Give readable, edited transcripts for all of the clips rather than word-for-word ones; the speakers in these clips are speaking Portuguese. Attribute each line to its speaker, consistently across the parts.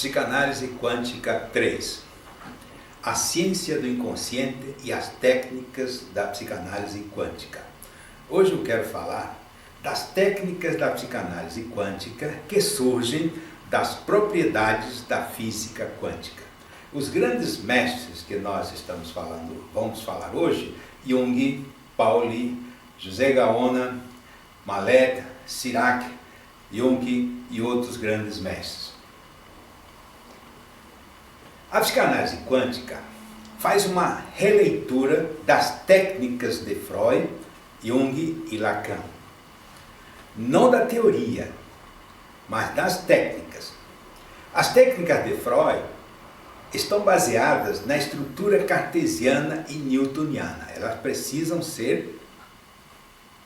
Speaker 1: Psicanálise Quântica 3. A ciência do inconsciente e as técnicas da psicanálise quântica. Hoje eu quero falar das técnicas da psicanálise quântica que surgem das propriedades da física quântica. Os grandes mestres que nós vamos falar hoje, Jung, Pauli, José Gaona, Mallet, Sirac, Jung e outros grandes mestres. A psicanálise quântica faz uma releitura das técnicas de Freud, Jung e Lacan. Não da teoria, mas das técnicas. As técnicas de Freud estão baseadas na estrutura cartesiana e newtoniana. Elas precisam ser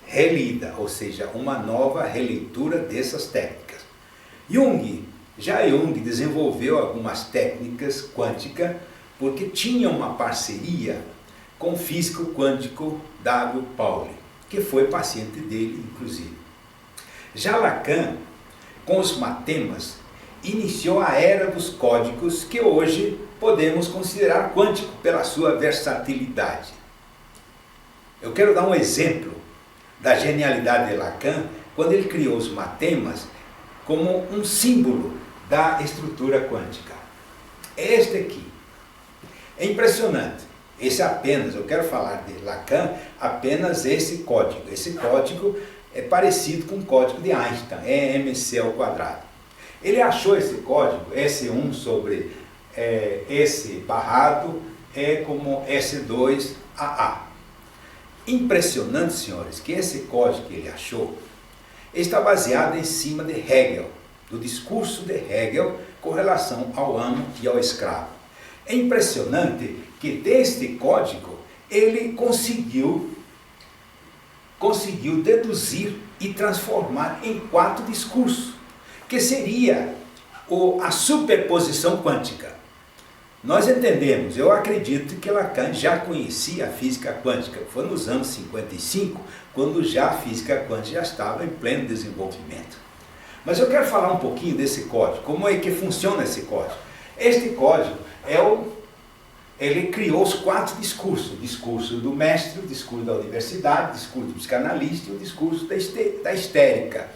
Speaker 1: relidas, ou seja, uma nova releitura dessas técnicas. Jung desenvolveu algumas técnicas quânticas porque tinha uma parceria com o físico quântico W. Pauli, que foi paciente dele, inclusive. Já Lacan, com os matemas, iniciou a era dos códigos que hoje podemos considerar quântico pela sua versatilidade. Eu quero dar um exemplo da genialidade de Lacan quando ele criou os matemas como um símbolo da estrutura quântica. É este aqui. É impressionante. Eu quero falar de Lacan, apenas esse código. Esse código é parecido com o código de Einstein, é mc ao quadrado. Ele achou esse código, S1 sobre S barrado, é como S2AA. Impressionante, senhores, que esse código que ele achou está baseado em cima de Hegel, do discurso de Hegel com relação ao amo e ao escravo. É impressionante que deste código ele conseguiu deduzir e transformar em 4 discursos, que seria a superposição quântica. Nós entendemos, eu acredito que Lacan já conhecia a física quântica, foi nos anos 55, quando já a física quântica já estava em pleno desenvolvimento. Mas eu quero falar um pouquinho desse código, como é que funciona esse código. Este código ele criou os 4 discursos, o discurso do mestre, o discurso da universidade, o discurso do psicanalista e o discurso da histérica.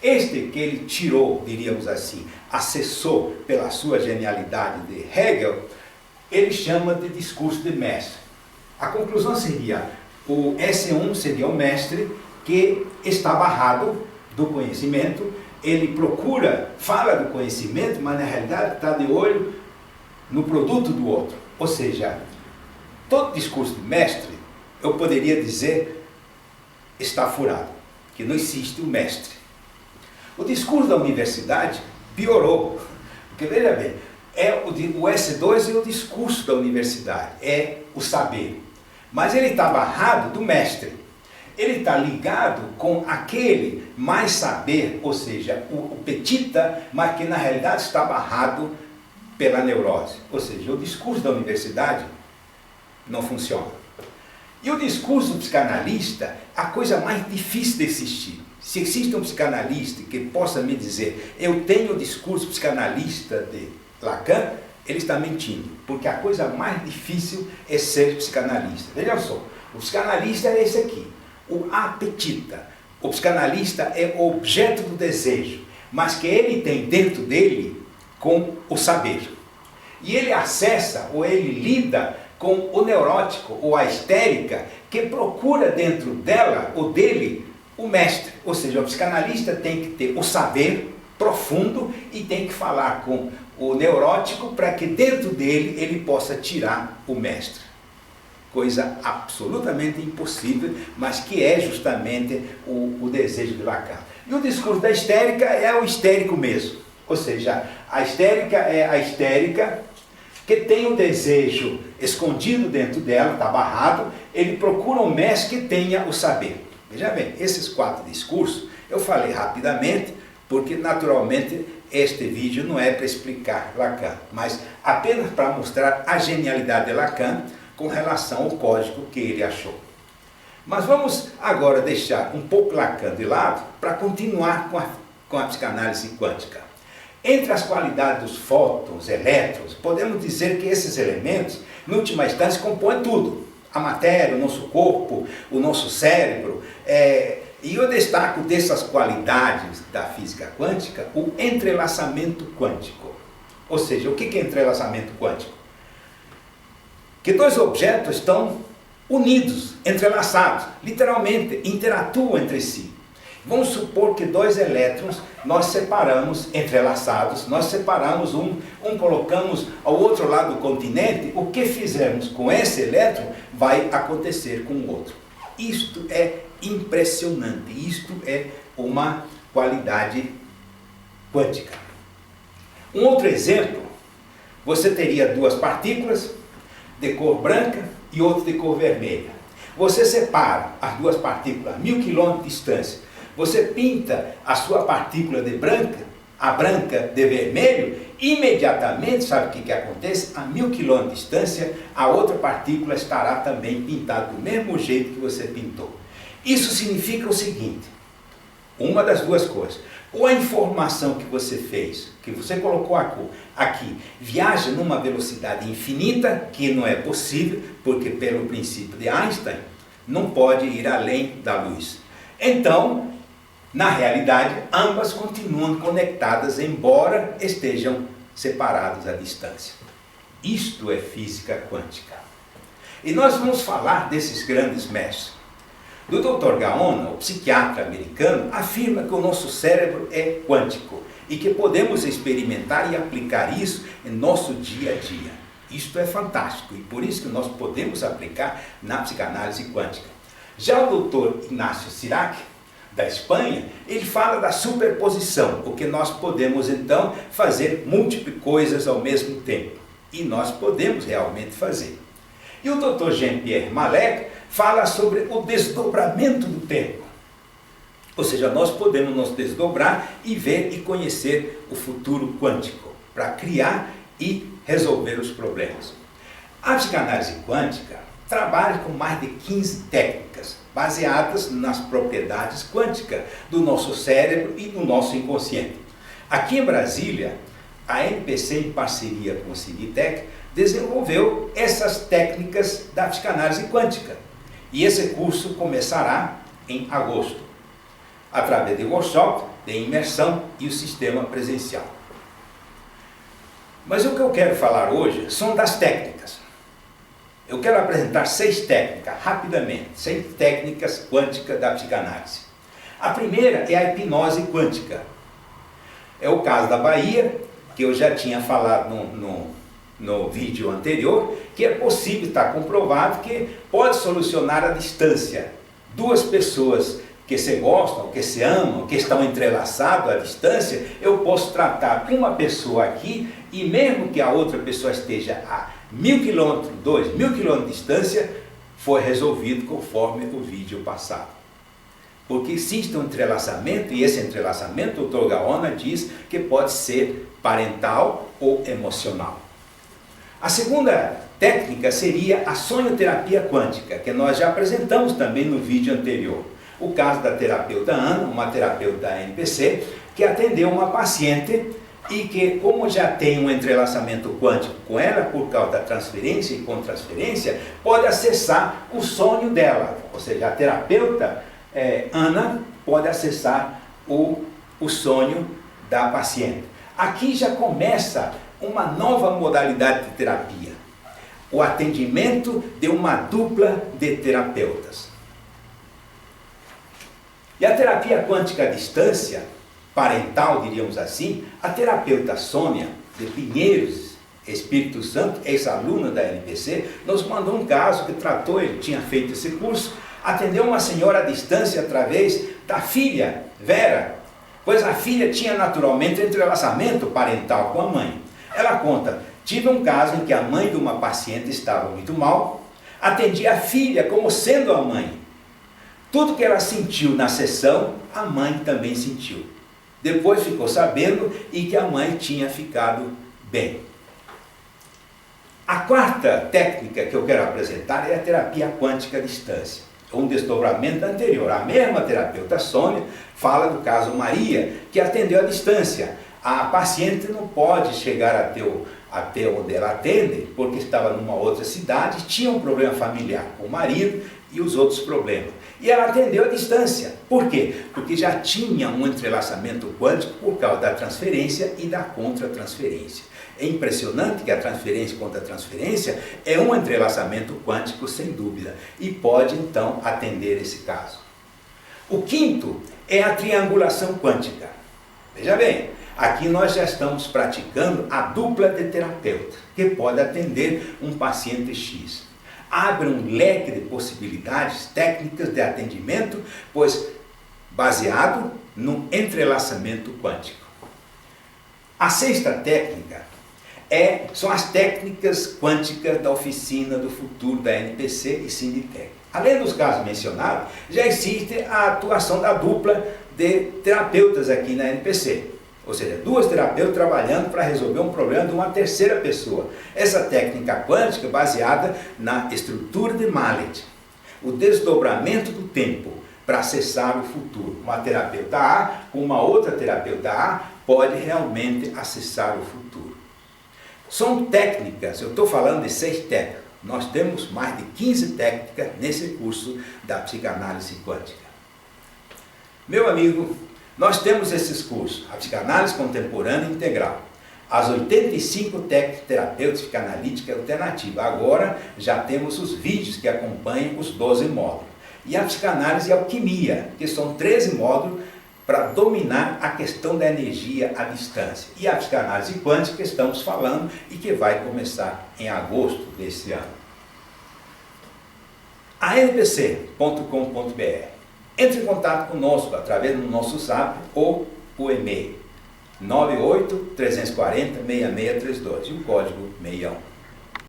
Speaker 1: Este que ele tirou, diríamos assim, acessou pela sua genialidade de Hegel, ele chama de discurso de mestre. A conclusão seria, o S1 seria o mestre que está barrado do conhecimento, ele fala do conhecimento, mas na realidade está de olho no produto do outro. Ou seja, todo discurso de mestre, eu poderia dizer, está furado, que não existe o mestre. O discurso da universidade piorou, porque veja bem, o S2 é o discurso da universidade, é o saber, mas ele está barrado do mestre, ele está ligado com aquele mais saber, ou seja, o petita, mas que na realidade está barrado pela neurose, ou seja, o discurso da universidade não funciona. E o discurso do psicanalista, a coisa mais difícil de existir. Se existe um psicanalista que possa me dizer, eu tenho o discurso psicanalista de Lacan, ele está mentindo, porque a coisa mais difícil é ser psicanalista. Veja só, o psicanalista é esse aqui, o apetita. O psicanalista é o objeto do desejo, mas que ele tem dentro dele com o saber. E ele acessa, ou ele lida com o neurótico, ou a histérica, que procura dentro dela, ou dele, o mestre. Ou seja, o psicanalista tem que ter o saber profundo e tem que falar com o neurótico para que dentro dele ele possa tirar o mestre. Coisa absolutamente impossível, mas que é justamente o desejo de Lacan. E o discurso da histérica é o histérico mesmo. Ou seja, a histérica é a histérica que tem o desejo escondido dentro dela, está barrado, ele procura um mestre que tenha o saber. Veja bem, esses 4 discursos eu falei rapidamente, porque naturalmente este vídeo não é para explicar Lacan, mas apenas para mostrar a genialidade de Lacan com relação ao código que ele achou. Mas vamos agora deixar um pouco Lacan de lado para continuar com a psicanálise quântica. Entre as qualidades dos fótons, elétrons, podemos dizer que esses elementos, em última instância, compõem tudo. A matéria, o nosso corpo, o nosso cérebro. E eu destaco dessas qualidades da física quântica o entrelaçamento quântico. Ou seja, o que é entrelaçamento quântico? Que dois objetos estão unidos, entrelaçados, literalmente interatuam entre si. Vamos supor que dois elétrons nós separamos, entrelaçados, nós separamos um colocamos ao outro lado do continente, o que fizermos com esse elétron vai acontecer com o outro. Isto é impressionante, isto é uma qualidade quântica. Um outro exemplo, você teria duas partículas de cor branca e outra de cor vermelha. Você separa as duas partículas a 1000 km de distância. Você pinta a sua partícula de branca, a branca de vermelho, imediatamente, sabe o que acontece? A 1000 km de distância, a outra partícula estará também pintada do mesmo jeito que você pintou. Isso significa o seguinte, uma das duas coisas. Ou a informação que você fez, que você colocou aqui, viaja numa velocidade infinita, que não é possível, porque pelo princípio de Einstein, não pode ir além da luz. Então, na realidade, ambas continuam conectadas, embora estejam separadas à distância. Isto é física quântica. E nós vamos falar desses grandes mestres. O Dr. Gaona, o psiquiatra americano, afirma que o nosso cérebro é quântico e que podemos experimentar e aplicar isso em nosso dia a dia. Isto é fantástico e por isso que nós podemos aplicar na psicanálise quântica. Já o Dr. Ignacio Cirac, da Espanha, ele fala da superposição, o que nós podemos então fazer múltiplas coisas ao mesmo tempo. E nós podemos realmente fazer. E o Dr. Jean-Pierre Malek fala sobre o desdobramento do tempo. Ou seja, nós podemos nos desdobrar e ver e conhecer o futuro quântico, para criar e resolver os problemas. A psicanálise quântica trabalha com mais de 15 técnicas, baseadas nas propriedades quânticas do nosso cérebro e do nosso inconsciente. Aqui em Brasília, a MPC, em parceria com o Civitec, desenvolveu essas técnicas da psicanálise quântica. E esse curso começará em agosto, através de workshop, de imersão e o sistema presencial. Mas o que eu quero falar hoje são das técnicas. Eu quero apresentar 6 técnicas, rapidamente, 6 técnicas quânticas da psicanálise. A primeira é a hipnose quântica. É o caso da Bahia, que eu já tinha falado no vídeo anterior, que é possível, está comprovado, que pode solucionar a distância. Duas pessoas que se gostam, que se amam, que estão entrelaçadas à distância, eu posso tratar uma pessoa aqui e mesmo que a outra pessoa esteja a 1000 km, 2000 km de distância, foi resolvido conforme o vídeo passado. Porque existe um entrelaçamento, e esse entrelaçamento, o Dr. Gaona diz que pode ser parental ou emocional. A segunda técnica seria a sonhoterapia quântica, que nós já apresentamos também no vídeo anterior. O caso da terapeuta Ana, uma terapeuta da NPC, que atendeu uma paciente e que, como já tem um entrelaçamento quântico com ela, por causa da transferência e contransferência, pode acessar o sonho dela. Ou seja, a terapeuta Ana pode acessar o sonho da paciente. Aqui já começa uma nova modalidade de terapia, o atendimento de uma dupla de terapeutas. E a terapia quântica à distância, parental, diríamos assim, a terapeuta Sônia de Pinheiros, Espírito Santo, ex-aluna da NPC, nos mandou um caso que tratou, ele tinha feito esse curso, atendeu uma senhora à distância através da filha, Vera, pois a filha tinha naturalmente entrelaçamento parental com a mãe. Ela conta, tive um caso em que a mãe de uma paciente estava muito mal, atendi a filha como sendo a mãe. Tudo que ela sentiu na sessão, a mãe também sentiu. Depois ficou sabendo e que a mãe tinha ficado bem. A quarta técnica que eu quero apresentar é a terapia quântica à distância. Um desdobramento anterior. A mesma terapeuta Sônia fala do caso Maria, que atendeu à distância. a paciente não pode chegar até onde ela atende, porque estava numa outra cidade, tinha um problema familiar com o marido e os outros problemas. E ela atendeu à distância. Por quê? Porque já tinha um entrelaçamento quântico por causa da transferência e da contratransferência. É impressionante que a transferência e contratransferência é um entrelaçamento quântico sem dúvida e pode então atender esse caso. O quinto é a triangulação quântica. Veja bem, aqui nós já estamos praticando a dupla de terapeuta, que pode atender um paciente X. Abre um leque de possibilidades técnicas de atendimento, pois baseado no entrelaçamento quântico. A sexta técnica são as técnicas quânticas da oficina do futuro da NPC e Sinditec. Além dos casos mencionados, já existe a atuação da dupla de terapeutas aqui na NPC. Ou seja, duas terapeutas trabalhando para resolver um problema de uma terceira pessoa. Essa técnica quântica é baseada na estrutura de Mallet, o desdobramento do tempo para acessar o futuro. Uma terapeuta A com uma outra terapeuta A pode realmente acessar o futuro. São técnicas, eu estou falando de 6 técnicas. Nós temos mais de 15 técnicas nesse curso da psicanálise quântica. Meu amigo, nós temos esses cursos, a psicanálise contemporânea integral, as 85 técnicas terapêuticas psicanalíticas alternativas. Agora já temos os vídeos que acompanham os 12 módulos. E a psicanálise e alquimia, que são 13 módulos para dominar a questão da energia à distância. E a psicanálise quântica que estamos falando e que vai começar em agosto desse ano. anpc.com.br. Entre em contato conosco através do nosso zap ou o e-mail 98 340 6632 e o código 61.